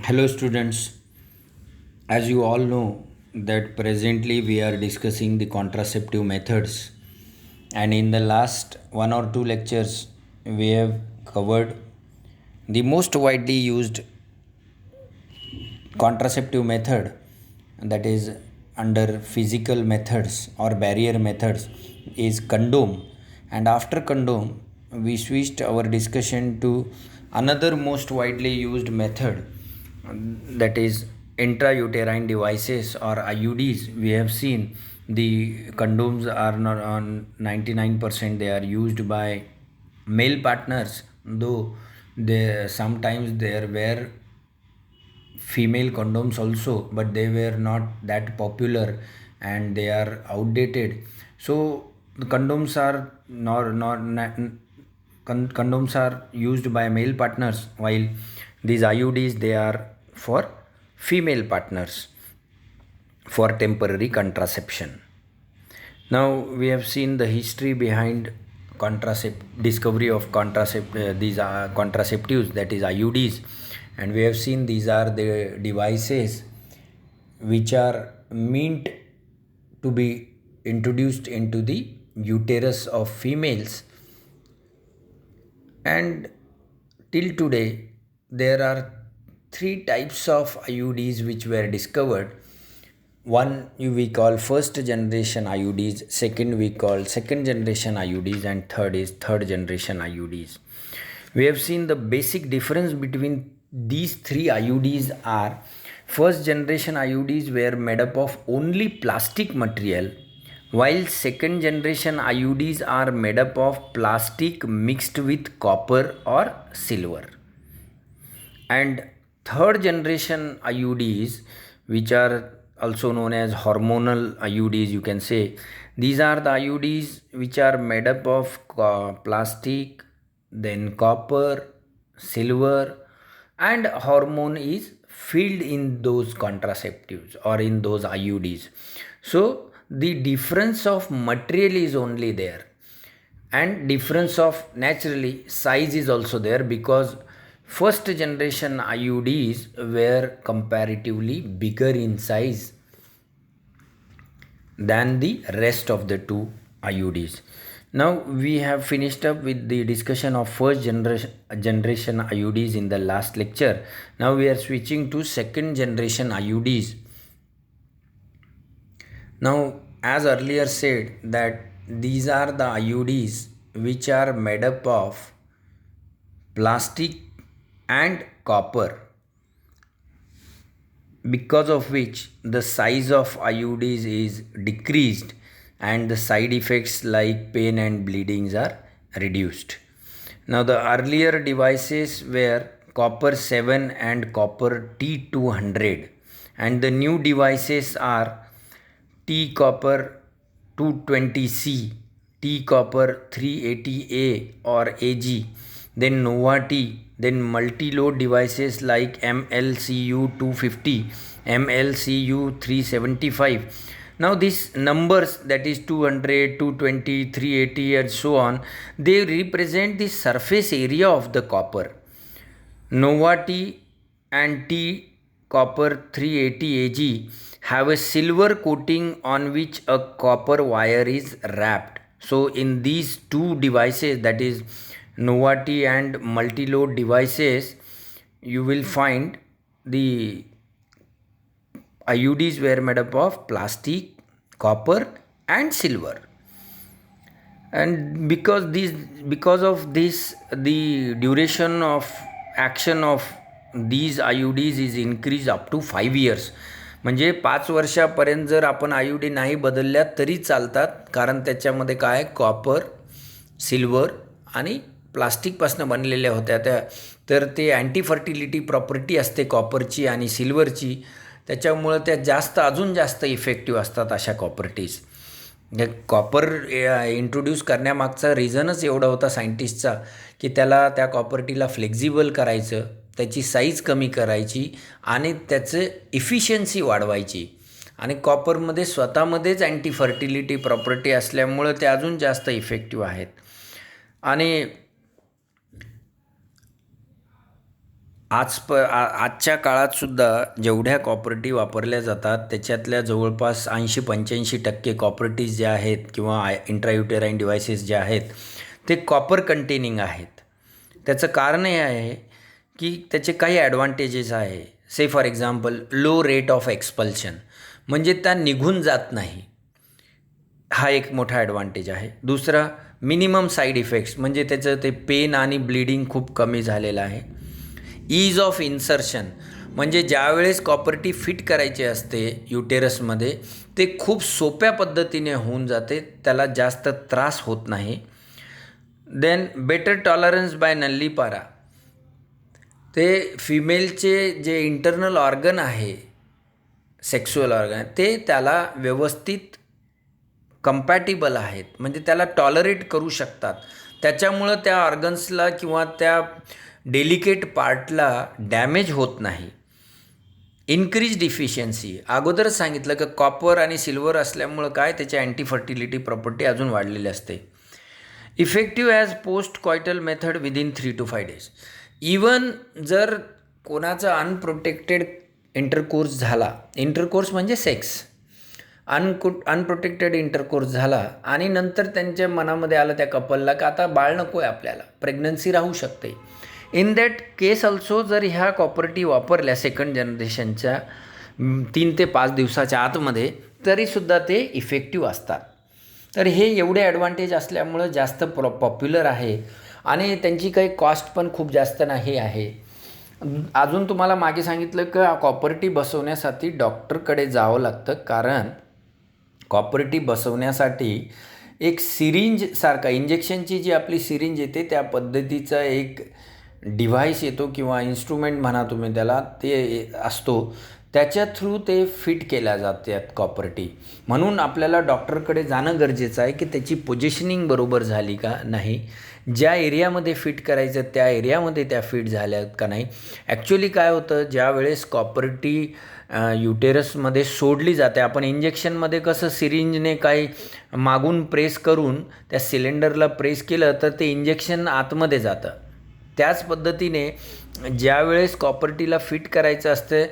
Hello students, as you all know that presently we are discussing the contraceptive methods, and in the last one or two lectures we have covered the most widely used contraceptive method, that is under physical methods or barrier methods, is condom. And after condom we switched our discussion to another most widely used method, that is intrauterine devices or IUDs. We have seen the condoms are not on 99%, they are used by male partners, though they sometimes there were female condoms also, but they were not that popular and they are outdated. So the condoms are condoms are used by male partners, while these IUDs they are for female partners for temporary contraception. Now we have seen the history behind discovery of these contraceptives, that is IUDs, and we have seen these are the devices which are meant to be introduced into the uterus of females. And till today there are three types of IUDs which were discovered. One we call first generation IUDs, second we call second generation IUDs, and third is third generation IUDs. We have seen the basic difference between these three IUDs are: first generation IUDs were made up of only plastic material, while second generation IUDs are made up of plastic mixed with copper or silver. And third generation IUDs, which are also known as hormonal IUDs, you can say, these are the IUDs which are made up of plastic, then copper, silver, and hormone is filled in those contraceptives or in those IUDs. So the difference of material is only there, and difference of naturally size is also there, because first generation IUDs were comparatively bigger in size than the rest of the two IUDs. Now we have finished up with the discussion of first generation IUDs in the last lecture. Now we are switching to second generation IUDs. Now, as earlier said, that these are the IUDs which are made up of plastic and copper, because of which the size of IUDs is decreased and the side effects like pain and bleedings are reduced. Now the earlier devices were copper 7 and copper T200, and the new devices are T copper 220C, T copper 380A or AG, then Nova T, then multi-load devices like MLCU 250, MLCU 375. Now these numbers, that is 200, 220, 380 and so on, they represent the surface area of the copper. Nova T and T copper 380 AG have a silver coating on which a copper wire is wrapped. So in these two devices, that is Nova T and multi-load devices, you will find the IUDs were made up of plastic, copper and silver. And because of this, the duration of action of these IUDs is increased up to 5 years. म्हणजे 5 वर्षापर्यंत जर आपण IUD नाही बदलल्या तरी चालतात, कारण त्याच्यामध्ये काय कॉपर, सिल्वर आणि प्लास्टिकपासून बनलेल्या होत्या त्या, तर ते अँटी फर्टिलिटी प्रॉपर्टी असते कॉपरची आणि सिल्वरची, त्याच्यामुळं त्या जास्त अजून जास्त इफेक्टिव्ह असतात अशा प्रॉपर्टीज. कॉपर इंट्रोड्यूस करण्यामागचा रिझनच एवढा होता सायंटिस्टचा, की त्याला त्या कॉपर्टीला फ्लेक्झिबल करायचं, त्याची साईज कमी करायची आणि त्याचं इफिशियन्सी वाढवायची. आणि कॉपरमध्ये स्वतःमध्येच अँटी फर्टिलिटी प्रॉपर्टी असल्यामुळं ते अजून जास्त इफेक्टिव्ह आहेत. आणि आजच्या काळातसुद्धा जेवढ्या कॉपरेटी वापरल्या जातात त्याच्यातल्या जवळपास 80-85% कॉपरेटीज ज्या आहेत किंवा इंट्रायुटेराईन डिव्हायसेस जे आहेत ते कॉपर कंटेनिंग आहेत. त्याचं कारण हे आहे की त्याचे काही ॲडव्हान्टेजेस आहे. Say for example low rate of expulsion, म्हणजे त्या निघून जात नाही, हा एक मोठा ॲडव्हान्टेज आहे. दुसरा मिनिमम साईड इफेक्ट्स, म्हणजे त्याचं ते पेन आणि ब्लिडिंग खूप कमी झालेलं आहे. ईज ऑफ इन्सर्शन, म्हणजे ज्यावेळेस कॉपरेटी फिट करायची असते युटेरसमध्ये ते खूप सोप्या पद्धतीने होऊन जाते, त्याला जास्त त्रास होत नाही. देन बेटर टॉलरन्स बाय नल्लीपारा, ते फिमेलचे जे इंटरनल ऑर्गन आहे, सेक्शुअल ऑर्गन, ते त्याला व्यवस्थित कम्पॅटिबल आहेत, म्हणजे त्याला टॉलरेट करू शकतात. त्याच्यामुळं त्या ऑर्गन्सला किंवा त्या डेलिकेट पार्टला डॅमेज होत नाही. इन्क्रीज डिफिशियन्सी, अगोदरच सांगितलं की कॉपर आणि सिल्वर असल्यामुळं काय त्याची अँटी फर्टिलिटी प्रॉपर्टी अजून वाढलेली असते. Effective as post coital method within 3 to 5 days. Even जर कोणाचा अनप्रोटेक्टेड इंटरकोर्स झाला, इंटरकोर्स म्हणजे सेक्स, अनप्रोटेक्टेड इंटरकोर्स झाला आणि नंतर त्यांच्या मनामध्ये आलं त्या कपलला की आता बाळ नको आहे आपल्याला, प्रेग्नन्सी राहू शकते, इन दॅट केस ऑल्सो जर ह्या कॉपरेटी वापरल्या सेकंड जनरेशनच्या 3 ते 5 दिवसाच्या आतमध्ये तरीसुद्धा ते इफेक्टिव्ह असतात. तर हे एवढे ॲडव्हान्टेज असल्यामुळं जास्त पॉप्युलर आहे आणि त्यांची काही कॉस्ट पण खूप जास्त नाही आहे. अजून तुम्हाला मागे सांगितलं की कॉपरेटी बसवण्यासाठी डॉक्टरकडे जावं लागतं, कारण कॉपरेटी बसवण्यासाठी एक सिरिंजसारखा, इंजेक्शनची जी आपली सिरिंज येते त्या पद्धतीचा एक डिव्हाइस येतो किंवा इन्स्ट्रुमेंट म्हणा तुम्ही त्याला, ते असतो, त्याच्या थ्रू ते फिट केल्या जातात कॉपरेटी. म्हणून आपल्याला डॉक्टरकडे जाणं गरजेचं आहे की त्याची पोझिशनिंग बरोबर झाली का नाही, ज्या एरियामध्ये फिट करायचं त्या एरियामध्ये त्या फिट झाल्यात का नाही. ॲक्च्युली काय होतं, ज्या वेळेस कॉपरेटी युटेरसमध्ये सोडली जाते, आपण इंजेक्शनमध्ये कसं सिरिंजने काही मागून प्रेस करून त्या सिलेंडरला प्रेस केलं तर ते इंजेक्शन आतमध्ये जातं, त्याच पद्धतीने ज्यावेळेस कॉपरेटीला फिट करायचं असतं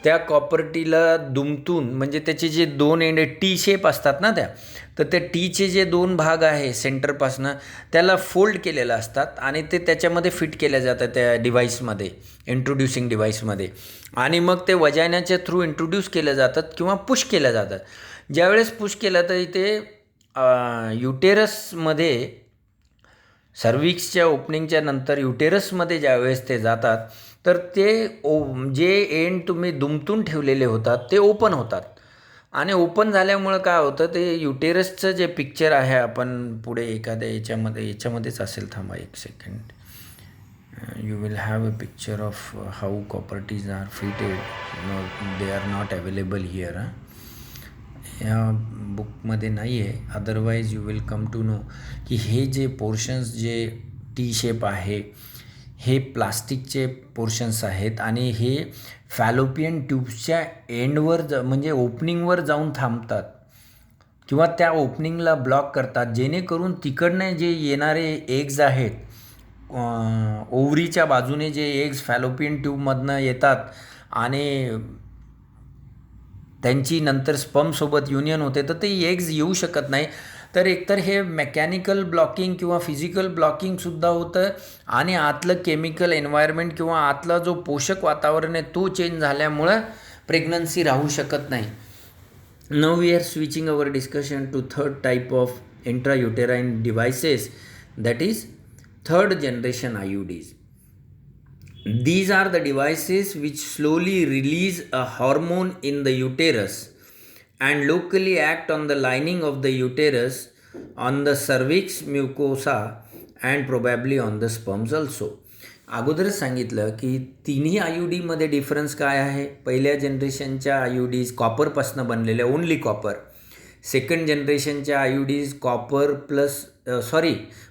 त्या कॉपरेटीला दुमतून, म्हणजे त्याचे जे 2 एंड टी शेप असतात ना तर त्या टीचे जे 2 भाग आहे सेंटरपासनं त्याला फोल्ड केलेलं असतात आणि ते त्याच्यामध्ये फिट केल्या जातात त्या डिव्हाइसमध्ये, इंट्रोड्युसिंग डिव्हाइसमध्ये, आणि मग ते वजायनाच्या थ्रू इंट्रोड्यूस केल्या जातात किंवा पुश केल्या जातात. ज्यावेळेस पुश केलं तर इथे युटेरसमध्ये सर्विक्सच्या ओपनिंगच्या नंतर युटेरसमध्ये ज्यावेळेस ते जातात तर ते जे एंड तुम्ही दुमतून ठेवलेले होतात ते ओपन होतात आणि ओपन झाल्यामुळं काय होतं, ते युटेरसचं जे पिक्चर आहे, आपण पुढे एखाद्या याच्यामध्येच असेल, थांबा एक second, you will have a picture of how copper Ts are fitted, they are not available here. ह्या बुकमध्ये नाही आहे, otherwise you will come to know की हे जे पोर्शन्स जे टी शेप आहे हे प्लास्टिकचे पोर्शन्स आहेत आणि हे फॅलोपियन ट्यूब्सच्या एंडवर म्हणजे ओपनिंगवर जाऊन थांबतात किंवा त्या ओपनिंगला ब्लॉक करतात, जेणेकरून तिकडनं जे येणारे एग्ज आहेत, ओव्हरीच्या बाजूने जे एग्ज फॅलोपियन ट्यूबमधनं येतात आणि त्यांची नंतर स्पर्मसोबत युनियन होते तर ते एग्ज येऊ शकत नाही. तर एकतर हे मेकॅनिकल ब्लॉकिंग किंवा फिजिकल ब्लॉकिंगसुद्धा होतं आणि आतलं केमिकल एन्व्हायरमेंट किंवा आतला जो पोषक वातावरण आहे तो चेंज झाल्यामुळं प्रेग्नन्सी राहू शकत नाही. Now we are switching our discussion to third type of intrauterine devices, that is third generation IUDs. These are the devices which slowly release a hormone in the uterus and locally act on the lining of the uterus, on the cervix mucosa and probably on the sperms also. अगोदरच सांगितलं की तिन्ही IUDमध्ये difference काय आहे. पहिल्या जनरेशनच्या IUDs कॉपरपासनं बनलेल्या, only copper. Second जनरेशनच्या IUDs कॉपर प्लस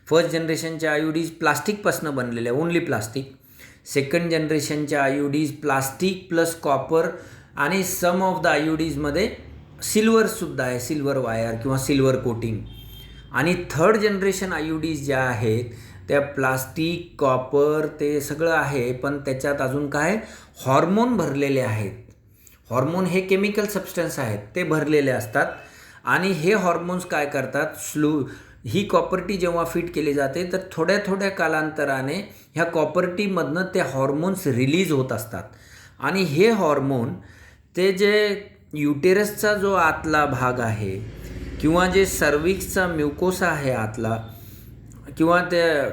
फर्स्ट जनरेशनच्या IUDs प्लास्टिकपासनं बनलेल्या, ओन्ली प्लास्टिक. सेकंड जनरेशनच्या IUDs प्लास्टिक प्लस कॉपर आणि सम ऑफ द IUDsमध्ये सिल्वरसुद्धा आहे, सिल्वर वायर किंवा सिल्वर कोटिंग. आणि थर्ड जनरेशन IUDs ज्या आहेत त्या प्लास्टिक, कॉपर ते सगळं आहे, पण त्याच्यात अजून काय हॉर्मोन भरलेले आहेत. हॉर्मोन हे केमिकल सबस्टन्स आहेत, ते भरलेले असतात आणि हे हॉर्मोन्स काय करतात, ही कॉपर्टी जेव्हा फिट केली जाते तर थोड्या थोड्या कालांतराने ह्या कॉपर्टीमधनं ते हॉर्मोन्स रिलीज होत असतात आणि हे हॉर्मोन ते जे युटेरसचा जो आतला भाग आहे किंवा जे सर्विक्सचा म्युकोसा आहे आतला किंवा त्या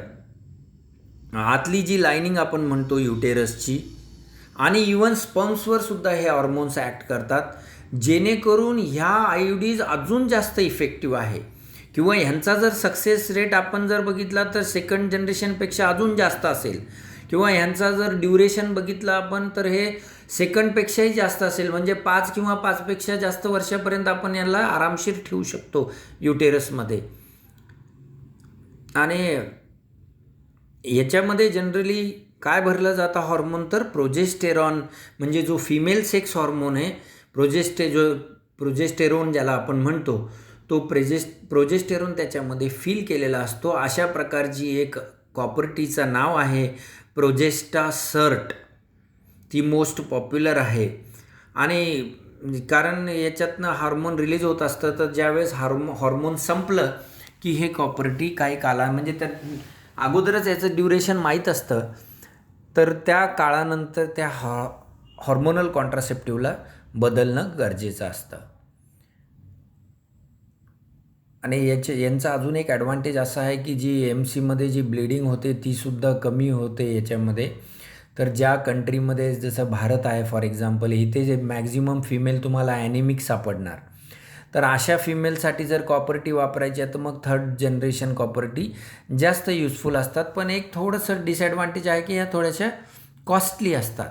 आतली जी लायनिंग आपण म्हणतो युटेरसची आणि इवन स्पर्म्सवर सुद्धा हे हॉर्मोन्स ॲक्ट करतात, जेणेकरून ह्या आयुडीज अजून जास्त इफेक्टिव्ह आहे किंवा ह्यांचा जर सक्सेस रेट आपण जर बघितला तर सेकंड जनरेशनपेक्षा अजून जास्त असेल किंवा ह्यांचा जर ड्युरेशन बघितला आपण तर हे सेकंडपेक्षाही जास्त असेल, म्हणजे 5 किंवा 5पेक्षा जास्त वर्षापर्यंत आपण याला आरामशीर ठेवू शकतो युटेरसमध्ये. आणि याच्यामध्ये जनरली काय भरलं जातं हॉर्मोन, तर प्रोजेस्टेरॉन म्हणजे जो फिमेल सेक्स हॉर्मोन आहे, प्रोजेस्टेरोन ज्याला आपण म्हणतो, तो प्रोजेस्टेरॉन त्याच्यामध्ये फिल केलेला असतो. अशा प्रकारची एक कॉपर्टीचं नाव आहे प्रोजेस्टासर्ट, ती मोस्ट पॉप्युलर आहे. आणि कारण याच्यातनं हार्मोन रिलीज होत असतं, तर ज्यावेळेस हॉर्मोन संपलं की हे कॉपर्टी काही काळा म्हणजे त्या अगोदरच याचं ड्युरेशन माहीत असतं, तर त्या काळानंतर त्या हॉर्मोनल कॉन्ट्रासेप्टिव्हला बदलणं गरजेचं असतं. आणि यांचा अजून एक ॲडव्हान्टेज असा आहे की जी MC मध्ये जी ब्लिडिंग होते तीसुद्धा कमी होते याच्यामध्ये. तर ज्या कंट्रीमध्ये जसं भारत आहे फॉर एक्झाम्पल, इथे जे मॅक्झिमम फिमेल तुम्हाला ॲनिमिक सापडणार, तर अशा फिमेलसाठी जर कॉपर्टी वापरायची आहे तर मग 3rd जनरेशन कॉपर्टी जास्त युजफुल असतात. पण एक थोडंसं डिसॲडव्हान्टेज आहे की ह्या थोड्याशा कॉस्टली असतात.